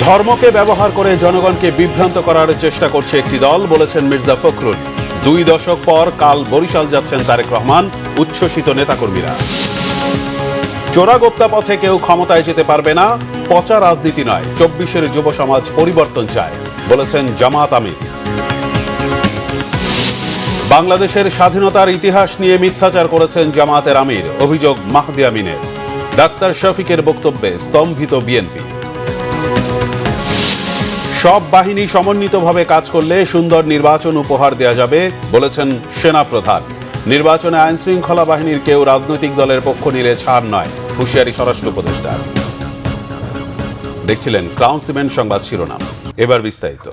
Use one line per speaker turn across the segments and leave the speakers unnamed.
ধর্মকে ব্যবহার করে জনগণকে বিভ্রান্ত করার চেষ্টা করছে একটি দল, বলেছেন মির্জা ফখরুল। 2 দশক পর কাল বরিশাল যাচ্ছেন তারেক রহমান, উচ্ছ্বসিত নেতাকর্মীরা। চোরাগোপ্তা পথে কেউ ক্ষমতায় যেতে পারবে না, পচা রাজনীতি নয়, 24-এর যুব সমাজ পরিবর্তন চায়, বলেছেন জামাত আমির। বাংলাদেশের স্বাধীনতার ইতিহাস নিয়ে মিথ্যাচার করেছেন জামাতের আমির, অভিযোগ মাহদি আমিনের। ডাক্তার শফিকের বক্তব্যে স্তম্ভিত বিএনপি। সব বাহিনী সমন্বিতভাবে কাজ করলে সুন্দর নির্বাচন উপহার দেয়া যাবে, বলেছেন সেনাপ্রধান। নির্বাচনে আইন শৃঙ্খলা বাহিনীর কেউ রাজনৈতিক দলের পক্ষ নিলে ছাড় নয়, হুঁশিয়ারি স্বরাষ্ট্র উপদেষ্টার। দেখছিলেন ক্রাউন সিমেন্ট সংবাদ শিরোনাম, এবার বিস্তারিত।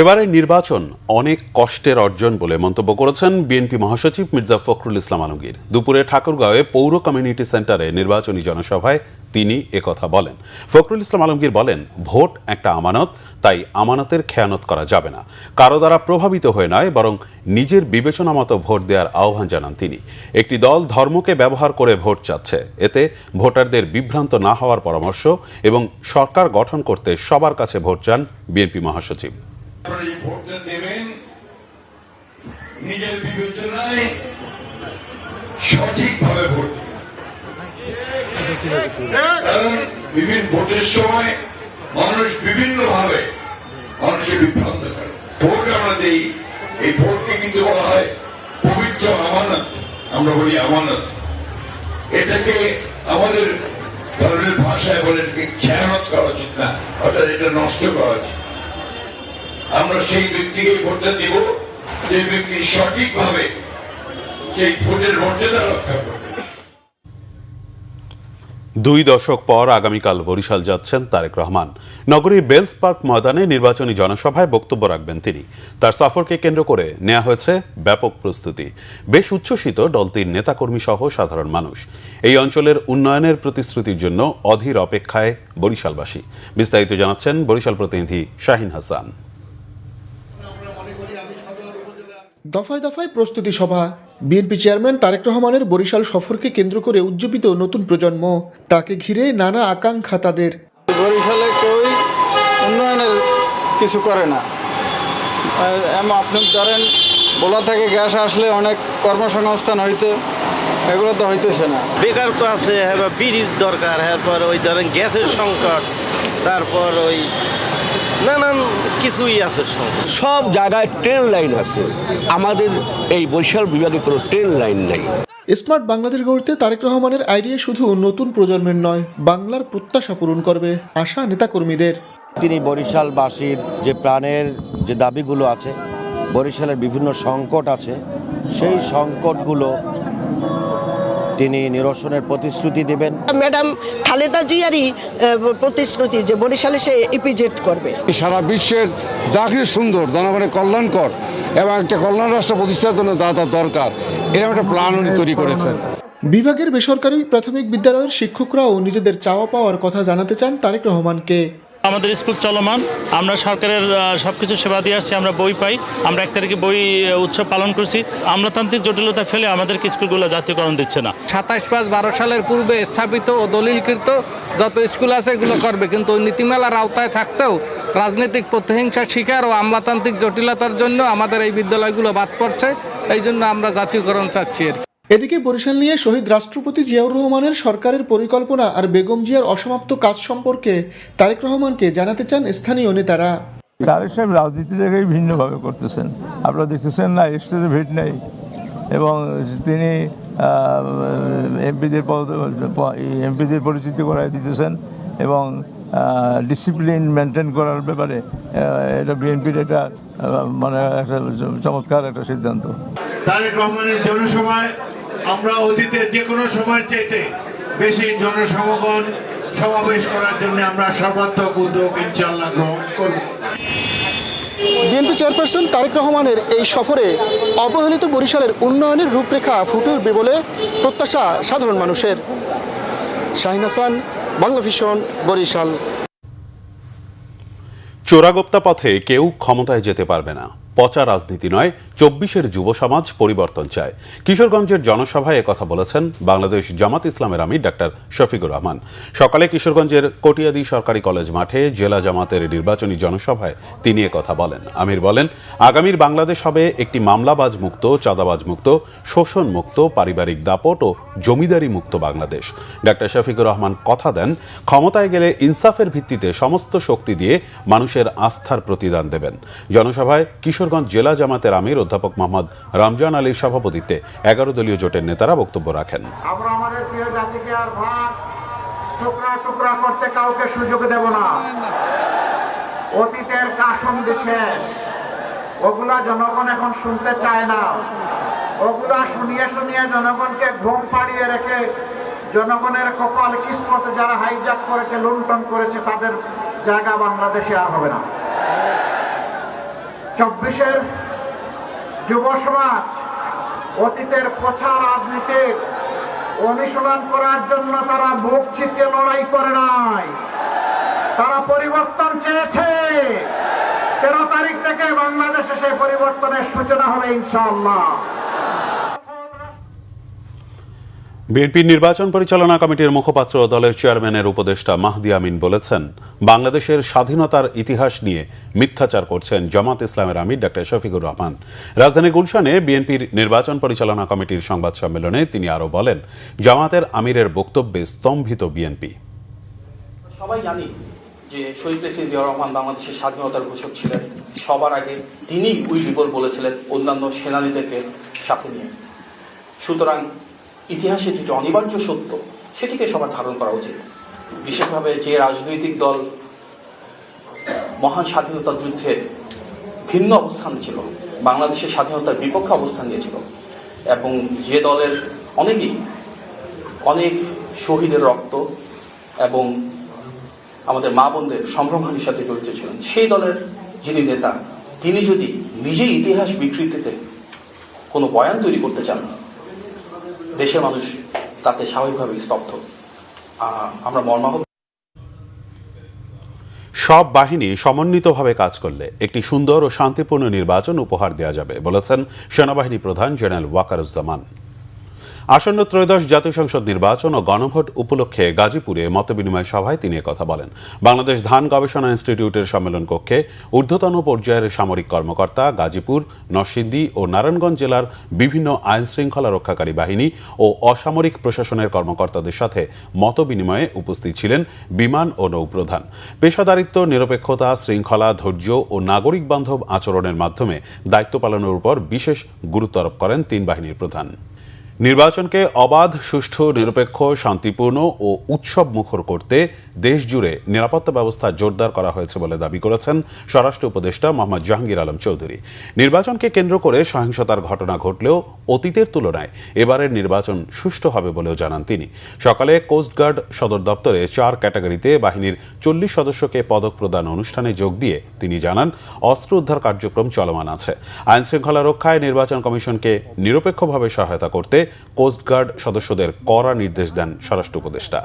এবারের নির্বাচন অনেক কষ্টের অর্জন বলে মন্তব্য করেছেন বিএনপি মহাসচিব মির্জা ফখরুল ইসলাম আলমগীর। দুপুরে ঠাকুরগাঁওয়ে পৌর কমিউনিটি সেন্টারে নির্বাচনী জনসভায় তিনি একথা বলেন। ফখরুল ইসলাম আলমগীর বলেন, ভোট একটা আমানত, তাই আমানতের খেয়ানত করা যাবে না। কারো দ্বারা প্রভাবিত হয়ে নয়, বরং নিজের বিবেচনা মতো ভোট দেওয়ার আহ্বান জানান তিনি। একটি দল ধর্মকে ব্যবহার করে ভোট চাচ্ছে, এতে ভোটারদের বিভ্রান্ত না হওয়ার পরামর্শ এবং সরকার গঠন করতে সবার কাছে ভোট চান বিএনপি মহাসচিব।
ভোটটা দেবেন নিজের বিবেচনায়, সঠিকভাবে ভোট কারণ বিভিন্ন ভোটের সময় মানুষ বিভিন্ন ভাবে মানুষের বিভ্রান্ত করে। ভোট আমরা দিই, এই ভোটকে কিন্তু বলা হয় পবিত্র আমানত, আমরা বলি আমানত। এটাকে আমাদের ধর্মের ভাষায় বলে এটাকে খেয়ানত করা উচিত না, অর্থাৎ এটা নষ্ট করা উচিত। আমরা সেই ব্যক্তিকে ভোটটা দিব যে ব্যক্তি সঠিকভাবে সেই ভোটের মর্যাদা রক্ষা করবে।
2 দশক পর আগামীকাল বরিশাল যাচ্ছেন তারেক রহমান। নগরীর বেলস পার্ক ময়দানে নির্বাচনী জনসভায় বক্তব্য রাখবেন তিনি। তার সফরকে কেন্দ্র করে নেওয়া হয়েছে ব্যাপক প্রস্তুতি। বেশ উচ্ছ্বসিত দলটির নেতাকর্মী সহ সাধারণ মানুষ। এই অঞ্চলের উন্নয়নের প্রতিশ্রুতির জন্য অধীর অপেক্ষায় বরিশালবাসী। বিস্তারিত জানাচ্ছেন বরিশাল প্রতিনিধি শাহিন হাসান।
দফায় দফায় প্রস্তুতি সভা। বিএনপি চেয়ারম্যান তারেক রহমানের বরিশাল সফরকে কেন্দ্র করে উজ্জীবিত নতুন প্রজন্ম, তাকে ঘিরে নানা আকাঙ্ক্ষা তাদের।
বরিশালে কেউই উন্নয়নের কিছু করে না। আপনি ধরেন বলা থেকে গ্যাস আসলে অনেক কর্মসংস্থান হইতে, এগুলো তো হইতেছে না।
বেকার তো আছে, ব্রিজ দরকার, এরপর ওই ধরেন গ্যাসের সংকট, তারপর ওই নানান কিছুই আছে।
সব জায়গায় ট্রেন লাইন আছে, আমাদের এই বরিশাল বিভাগে কোনো ট্রেন লাইন নেই।
স্মার্ট বাংলাদেশ গড়তে তারেক রহমানের আইডিয়া শুধু নতুন প্রজন্মের নয়, বাংলার প্রত্যাশা পূরণ করবে আশা নেতাকর্মীদের।
তিনি বরিশালবাসীর যে প্রাণের যে দাবিগুলো আছে, বরিশালের বিভিন্ন সংকট আছে, সেই সংকটগুলো তিনি নিরসনের প্রতিশ্রুতি দেবেন।
ম্যাডাম খালেদা জিয়ারই প্রতিশ্রুতি যে বরিশালে সে ইপিজেট করবে।
সারা বিশ্বের যা কিছু সুন্দর, জনগণের কল্যাণকর এবং একটা কল্যাণ রাষ্ট্র প্রতিষ্ঠার জন্য যা দরকার, এরকম একটা প্ল্যান উনি তৈরি করেছেন।
বিভাগের বেসরকারি প্রাথমিক বিদ্যালয়ের শিক্ষকরাও নিজেদের চাওয়া পাওয়ার কথা জানাতে চান তারেক রহমানকে।
আমাদের স্কুল চলমান, আমরা সরকারের সবকিছু সেবা দিয়ে আসছি, আমরা বই পাই, আমরা 1 তারিখে বই উৎসব পালন করছি। আমলাতান্ত্রিক জটিলতা ফেলে আমাদেরকে স্কুলগুলো জাতীয়করণ দিচ্ছে না।
27/5/12 সালের পূর্বে স্থাপিত ও দলিলকৃত যত স্কুল আছে এগুলো করবে, কিন্তু ওই নীতিমালার আওতায় থাকতেও রাজনৈতিক প্রতিহিংসার শিকার ও আমলাতান্ত্রিক জটিলতার জন্য আমাদের এই বিদ্যালয়গুলো বাদ পড়ছে। এই জন্য আমরা জাতীয়করণ চাচ্ছি।
এদিকে বরিশাল নিয়ে শহীদ রাষ্ট্রপতি জিয়াউর রহমানের সরকারের পরিকল্পনা আর বেগম জিয়ার অসমাপ্ত কাজ সম্পর্কে তারেক রহমানকে জানাতে চান স্থানীয় নেতারা।
তারেক সাহেব রাজনীতিটাকে ভিন্নভাবে করতেছেন, আপনারা দেখতেছেন না, স্টেজে ভিড় নেই এবং তিনি এমপিদের পরিচিতি করাই দিতেছেন এবং ডিসিপ্লিন মেনটেন করার ব্যাপারে এটা বিএনপির এটা মানে একটা চমৎকার একটা সিদ্ধান্ত।
তারেক রহমানের জনসভায় আমরা অতীতে যে কোনো সময়ের চাইতে বেশি জনসমাগম সমাবেশ করার জন্য আমরা সর্বাত্মক উদ্যোগ ইনশাআল্লাহ গ্রহণ করব।
বিএনপি চেয়ারপারসন তারেক রহমানের এই সফরে অবহেলিত বরিশালের উন্নয়নের রূপরেখা ফুটে উঠবে বলে প্রত্যাশা সাধারণ মানুষের। শাহিন হাসান, বাংলা ভিশন, বরিশাল।
চোরাগোপ্তা পথে কেউ ক্ষমতায় যেতে পারবে না, পচা রাজনীতি নয়, 24-এর যুব সমাজ পরিবর্তন চায়। কিশোরগঞ্জের জনসভায় একথা বলেছেন বাংলাদেশ জামাত ইসলামের আমির ডাক্তার শফিকুর রহমান। সকালে কিশোরগঞ্জের কটিয়াদি সরকারি কলেজ মাঠে জেলা জামাতের নির্বাচনী জনসভায় তিনি একথা বলেন। আমির বলেন, আগামীর বাংলাদেশ হবে একটি মামলাবাজ মুক্ত, চাঁদাবাজ মুক্ত, শোষণ মুক্ত, পারিবারিক দাপট ও জমিদারি মুক্ত বাংলাদেশ। ডাক্তার শফিকুর রহমান কথা দেন, ক্ষমতায় গেলে ইনসাফের ভিত্তিতে সমস্ত শক্তি দিয়ে মানুষের আস্থার প্রতিদান দেবেন। জনসভায় কিশোরগঞ্জ জেলা জামাতের আমির অধ্যাপক মোহাম্মদ রমজান আলীর সভাপতিত্বে 11 দলীয় জোটের নেতারা বক্তব্য রাখেন।
আমরা আমাদের প্রিয় জাতিকে আর ভাগ টুকরা টুকরা করতে কাউকে সুযোগ দেব না। অতীতের কাসম শেষ, ওগুলা জনগণ এখন শুনতে চায় না। ওগুলা শুনিয়ে শুনিয়ে জনগণকে ঘুম পাড়িয়ে রেখে জনগণের কপাল কিসমতে যারা হাইজ্যাক করেছে, লুণ্ঠন করেছে, তাদের জায়গা বাংলাদেশে আর হবে না। 24-এর যুব সমাজ অতীতের পচা রাজনীতি অনুশীলন করার জন্য তারা বুক চিতিয়ে লড়াই করে নাই, তারা পরিবর্তন চেয়েছে। 13 তারিখ থেকে বাংলাদেশে সেই পরিবর্তনের সূচনা হবে ইনশাআল্লাহ।
বিএনপির নির্বাচন পরিচালনা কমিটির মুখপাত্র দলের চেয়ারম্যানের উপদেষ্টা মাহদি আমিন বলেছেন, বাংলাদেশের স্বাধীনতার ইতিহাস নিয়ে মিথ্যাচার করছেন জামাত ইসলামের আমির ডাক্তার শফিকুর রহমান। রাজধানীর গুলশানে বিএনপির নির্বাচন পরিচালনা কমিটির সংবাদ সম্মেলনে তিনি আরও বলেন, জামাতের আমিরের বক্তব্যে স্তম্ভিত বিএনপি।
সবাই জানি যে শহীদ প্রেসিডেন্ট জিয়াউর রহমান বাংলাদেশের স্বাধীনতার ঘোষক ছিলেন। সবার আগে তিনি উই রিপোর্ট বলেছিলেন অন্যান্য সেনানীদেরকে সাথে নিয়ে। সুতরাং ইতিহাসে যেটি অনিবার্য সত্য সেটিকে সবার ধারণ করা উচিত। বিশেষভাবে যে রাজনৈতিক দল মহান স্বাধীনতা যুদ্ধের ভিন্ন অবস্থান ছিল, বাংলাদেশের স্বাধীনতার বিপক্ষে অবস্থান নিয়েছিল, এবং যে দলের অনেক শহীদের রক্ত এবং আমাদের মা বোনদের সম্ভ্রমহানির সাথে জড়িত ছিলেন, সেই দলের যিনি নেতা, তিনি যদি নিজেই ইতিহাস বিকৃতিতে কোনো বয়ান তৈরি করতে চান, দেশের মানুষ তাতে স্বাভাবিকভাবে স্তব্ধ। আমরা মর্মাহত।
সব বাহিনী সমন্বিতভাবে কাজ করলে একটি সুন্দর ও শান্তিপূর্ণ নির্বাচন উপহার দেওয়া যাবে বলেছেন সেনাবাহিনী প্রধান জেনারেল ওয়াকারুজ্জামান। আসন্ন ত্রয়োদশ জাতীয় সংসদ নির্বাচন ও গণভোট উপলক্ষে গাজীপুরে মতবিনিময় সভায় তিনি কথা বলেন। বাংলাদেশ ধান গবেষণা ইনস্টিটিউটের সম্মেলন কক্ষে ঊর্ধ্বতন পর্যায়ের সামরিক কর্মকর্তা, গাজীপুর, নরসিংদী ও নারায়ণগঞ্জ জেলার বিভিন্ন আইন শৃঙ্খলা রক্ষাকারী বাহিনী ও অসামরিক প্রশাসনের কর্মকর্তাদের সাথে মতবিনিময়ে উপস্থিত ছিলেন বিমান ও নৌপ্রধান। পেশাদারিত্ব, নিরপেক্ষতা, শৃঙ্খলা, ধৈর্য ও নাগরিক বান্ধব আচরণের মাধ্যমে দায়িত্ব পালনের উপর বিশেষ গুরুত্ব আরোপ করেন 3 বাহিনীর প্রধান। নির্বাচনকে অবাধ, সুষ্ঠু, নিরপেক্ষ, শান্তিপূর্ণ ও উৎসব মুখর করতে দেশ জুড়ে নিরাপত্তা ব্যবস্থা জোরদার করা হয়েছে বলে দাবি করেছেন স্বরাষ্ট্র উপদেষ্টা মোহাম্মদ জাহাঙ্গীর আলম চৌধুরী। নির্বাচনকে কেন্দ্র করে সহিংসতার ঘটনা ঘটলেও অতীতের তুলনায় এবারের নির্বাচন সুষ্ঠু হবে বলেও জানান তিনি। সকালে কোস্টগার্ড সদর দপ্তরে 4 ক্যাটাগরিতে বাহিনীর 40 সদস্যকে পদক প্রদান অনুষ্ঠানে যোগ দিয়ে তিনি জানান, অস্ত্র উদ্ধার কার্যক্রম চলমান আছে। আইন শৃঙ্খলা রক্ষায় নির্বাচন কমিশনকে নিরপেক্ষভাবে সহায়তা করতে কোস্টগার্ড সদস্যদের কড়া নির্দেশ দেন স্বরাষ্ট্র উপদেষ্টা।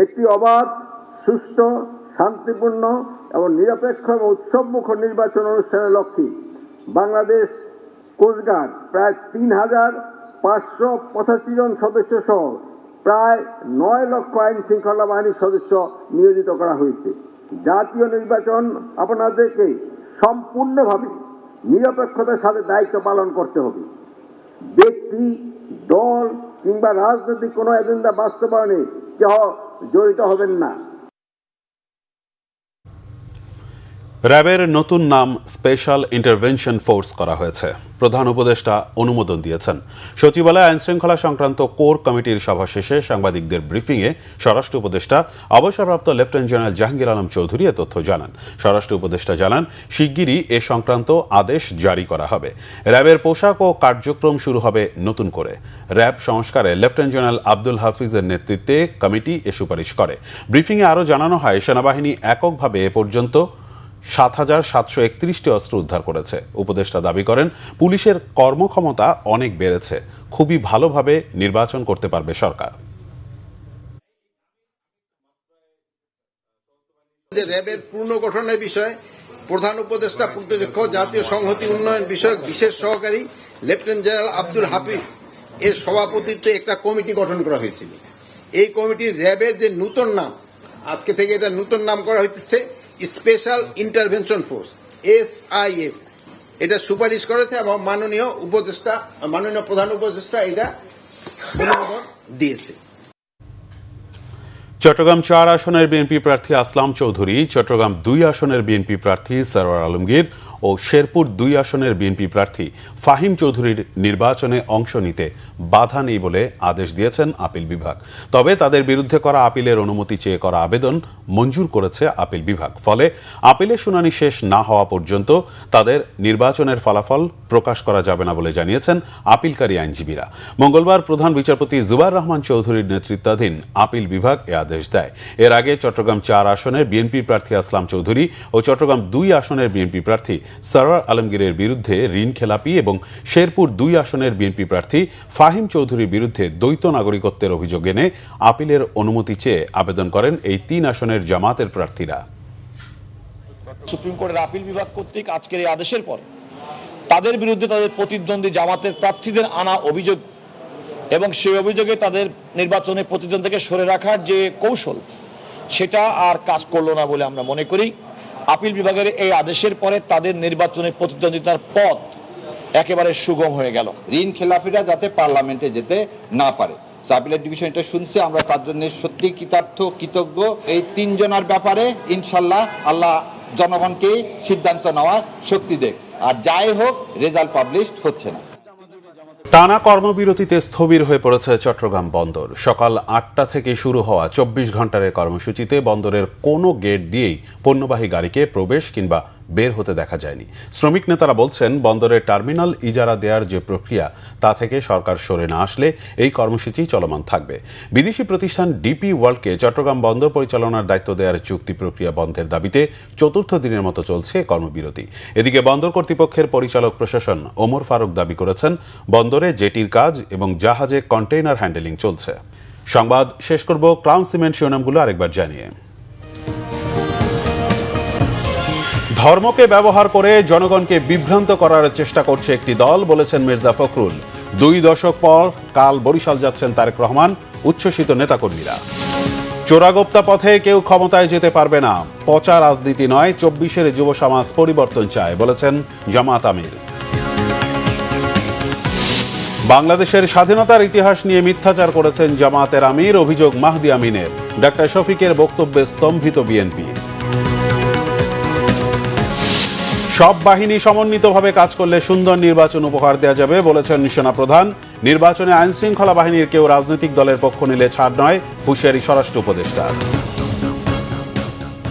একটি অবাধ, সুষ্ঠু, শান্তিপূর্ণ এবং নিরপেক্ষ এবং উৎসবমুখর নির্বাচন অনুষ্ঠানের লক্ষ্যে বাংলাদেশ কোস্টগার্ড প্রায় 3,585 জন সদস্য সহ প্রায় 9 লক্ষ আইন শৃঙ্খলা বাহিনীর সদস্য নিয়োজিত করা হয়েছে। জাতীয় নির্বাচন আপনাদেরকে সম্পূর্ণভাবে নিরপেক্ষতার সাথে দায়িত্ব পালন করতে হবে। ব্যক্তি, দল কিংবা রাজনৈতিক কোনো এজেন্ডা বাস্তবায়নে কেউ জড়িত হবেন না।
র্যাবের নতুন নাম স্পেশাল ইন্টারভেনশন ফোর্স করা হয়েছে। প্রধান উপদেষ্টা অনুমোদন দিয়েছেন। সচিবালয়ে আইন শৃঙ্খলা সংক্রান্ত কোর কমিটির সভা শেষে সাংবাদিকদের ব্রিফিংয়ে স্বরাষ্ট্র উপদেষ্টা অবসরপ্রাপ্ত লেফটেন্যান্ট জেনারেল জাহাঙ্গীর আলম চৌধুরী এ তথ্য জানান। স্বরাষ্ট্র উপদেষ্টা জানান, শিগগিরই এ সংক্রান্ত আদেশ জারি করা হবে। র্যাবের পোশাক ও কার্যক্রম শুরু হবে নতুন করে। র্যাব সংস্কারে লেফটেন্যান্ট জেনারেল আব্দুল হাফিজের নেতৃত্বে কমিটি এ সুপারিশ করে। ব্রিফিংয়ে আরও জানানো হয়, সেনাবাহিনী এককভাবে এ পর্যন্ত 7,731টি অস্ত্র উদ্ধার করেছে। উপদেষ্টা দাবি করেন, পুলিশের কর্মক্ষমতা অনেক বেড়েছে, খুবই ভালোভাবে নির্বাচন করতে পারবে সরকার।
র্যাবের পুনর্গঠনের বিষয়ে প্রধান উপদেষ্টা প্রতিরক্ষা জাতীয় সংহতি উন্নয়ন বিষয়ক বিশেষ সহকারী লেফটেন্যান্ট জেনারেল আব্দুল হাফিজ এর সভাপতিত্বে একটা কমিটি গঠন করা হয়েছিল। এই কমিটির র্যাবের যে নতুন নাম, আজকে থেকে এটা নতুন নাম করা হইতেছে স্পেশাল ইন্টারভেনশন ফোর্স, SIF। এটা সুপারিশ করেছে এবং মাননীয় প্রধান উপদেষ্টা এটা অনুমোদন দিয়েছে।
চট্টগ্রাম 4 আসনের বিএনপি প্রার্থী আসলাম চৌধুরী, চট্টগ্রাম 2 আসনের বিএনপি প্রার্থী সরওয়ার আলমগীর ও শেরপুর 2 আসনের বিএনপি প্রার্থী ফাহিম চৌধুরীর নির্বাচনে অংশ নিতে বাধা নেই বলে আদেশ দিয়েছেন আপিল বিভাগ। তবে তাদের বিরুদ্ধে করা আপিলের অনুমতি চেয়ে করা আবেদন মঞ্জুর করেছে আপিল বিভাগ। ফলে আপিলের শুনানি শেষ না হওয়া পর্যন্ত তাদের নির্বাচনের ফলাফল প্রকাশ করা যাবে না বলে জানিয়েছেন আপিলকারী আইনজীবীরা। মঙ্গলবার প্রধান বিচারপতি জুবাইর রহমান চৌধুরীর নেতৃত্বাধীন আপিল বিভাগ এ আদেশ দেয়। এর আগে চট্টগ্রাম 4 আসনের বিএনপি প্রার্থী আসলাম চৌধুরী ও চট্টগ্রাম 2 আসনের বিএনপি প্রার্থী সরওয়ার আলমগীরের বিরুদ্ধে ঋণ খেলাপি এবং শেরপুর 2 আসনের বিএনপি প্রার্থী ফাহিম চৌধুরীর বিরুদ্ধে দ্বৈত নাগরিকত্বের অভিযোগ এনে আপিলের অনুমতি চেয়ে আবেদন করেন এই 3 আসনের জামাতের প্রার্থীরা।
সুপ্রিম কোর্টের আপিল বিভাগ কর্তৃক আজকের এই আদেশের পর তাদের বিরুদ্ধে তাদের প্রতিদ্বন্দ্বী জামাতের প্রার্থীদের আনা অভিযোগ এবং সেই অভিযোগে তাদের নির্বাচনে প্রতিদ্বন্দ্বী থেকে সরে রাখার যে কৌশল, সেটা আর কাজ করলো না বলে আমরা মনে করি। আপিল বিভাগের এই আদেশের পরে তাদের নির্বাচনে প্রতিদ্বন্দ্বিতার পথ একেবারে সুগম হয়ে গেল।
ঋণ খেলাপিরা যাতে পার্লামেন্টে যেতে না পারে, আপিলের ডিভিশন এটা শুনছে, আমরা তার জন্য সত্যি কৃতজ্ঞ। এই 3 জনের ব্যাপারে ইনশাল্লাহ আল্লাহ জনগণকে সিদ্ধান্ত নেওয়ার শক্তি দেখ। আর যাই হোক, রেজাল্ট পাবলিশ হচ্ছে না।
টানা কর্মবিরতিতে স্থবির হয়ে পড়েছে চট্টগ্রাম বন্দর। সকাল 8টা থেকে শুরু হওয়া 24 ঘন্টার কর্মসূচিতে বন্দরের কোনো গেট দিয়েই পণ্যবাহী গাড়িকে প্রবেশ কিংবা বের হতে দেখা যায়নি। শ্রমিক নেতারা বলছেন, বন্দরের টার্মিনাল ইজারা দেওয়ার যে প্রক্রিয়া, তা থেকে সরকার সরে না আসলে এই কর্মসূচি চলমান থাকবে। বিদেশি প্রতিষ্ঠান ডিপি ওয়ার্ল্ডকে চট্টগ্রাম বন্দর পরিচালনার দায়িত্ব দেওয়ার চুক্তি প্রক্রিয়া বন্ধের দাবিতে 4র্থ দিনের মতো চলছে কর্মবিরতি। এদিকে বন্দর কর্তৃপক্ষের পরিচালক প্রশাসন ওমর ফারুক দাবি করেছেন, বন্দরে জেটির কাজ এবং জাহাজে কন্টেইনার হ্যান্ডেলিং চলছে। সংবাদ শেষ করব ক্রাউন সিমেন্ট শিরোনামগুলো আরেকবার জানিয়ে। ধর্মকে ব্যবহার করে জনগণকে বিভ্রান্ত করার চেষ্টা করছে একটি দল, বলেছেন মির্জা ফখরুল। 2 দশক পর কাল বরিশাল যাচ্ছেন তারেক রহমান, উচ্ছ্বসিত নেতাকর্মীরা। চোরাগোপ্তা পথে কেউ ক্ষমতায় যেতে পারবে না, পচা রাজনীতি নয়, 24-এর যুব সমাজ পরিবর্তন চায়, বলেছেন জামাত আমির। বাংলাদেশের স্বাধীনতার ইতিহাস নিয়ে মিথ্যাচার করেছেন জামাতের আমির, অভিযোগ মাহদি আমিনের। ডাক্তার শফিকের বক্তব্যে স্তম্ভিত বিএনপি। সব বাহিনী সমন্বিতভাবে কাজ করলে সুন্দর নির্বাচন উপহার দেওয়া যাবে, বলেছেন সেনাপ্রধান। নির্বাচনে আইন শৃঙ্খলা বাহিনীর কেউ রাজনৈতিক দলের পক্ষ নিলে ছাড় নয়, হুঁশিয়ারি স্বরাষ্ট্র উপদেষ্টা।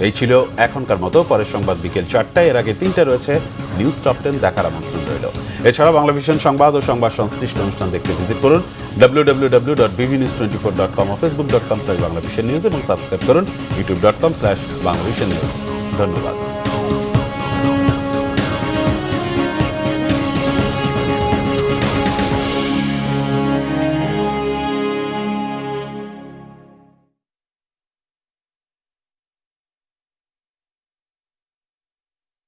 এই ছিল এখনকার মতো। পরের সংবাদ বিকেল 4টায়, এর আগে 3টে রয়েছে নিউজ টপ 10 দেখার আমন্ত্রণ রইল। এছাড়া বাংলাভিশন সংবাদ ও সংবাদ সংশ্লিষ্ট অনুষ্ঠান দেখতে ভিজিট করুন www.bvnews24.com ও facebook.com/banglavishnnews এবং সাবস্ক্রাইব করুন youtube.com/banglavishnnews। ধন্যবাদ।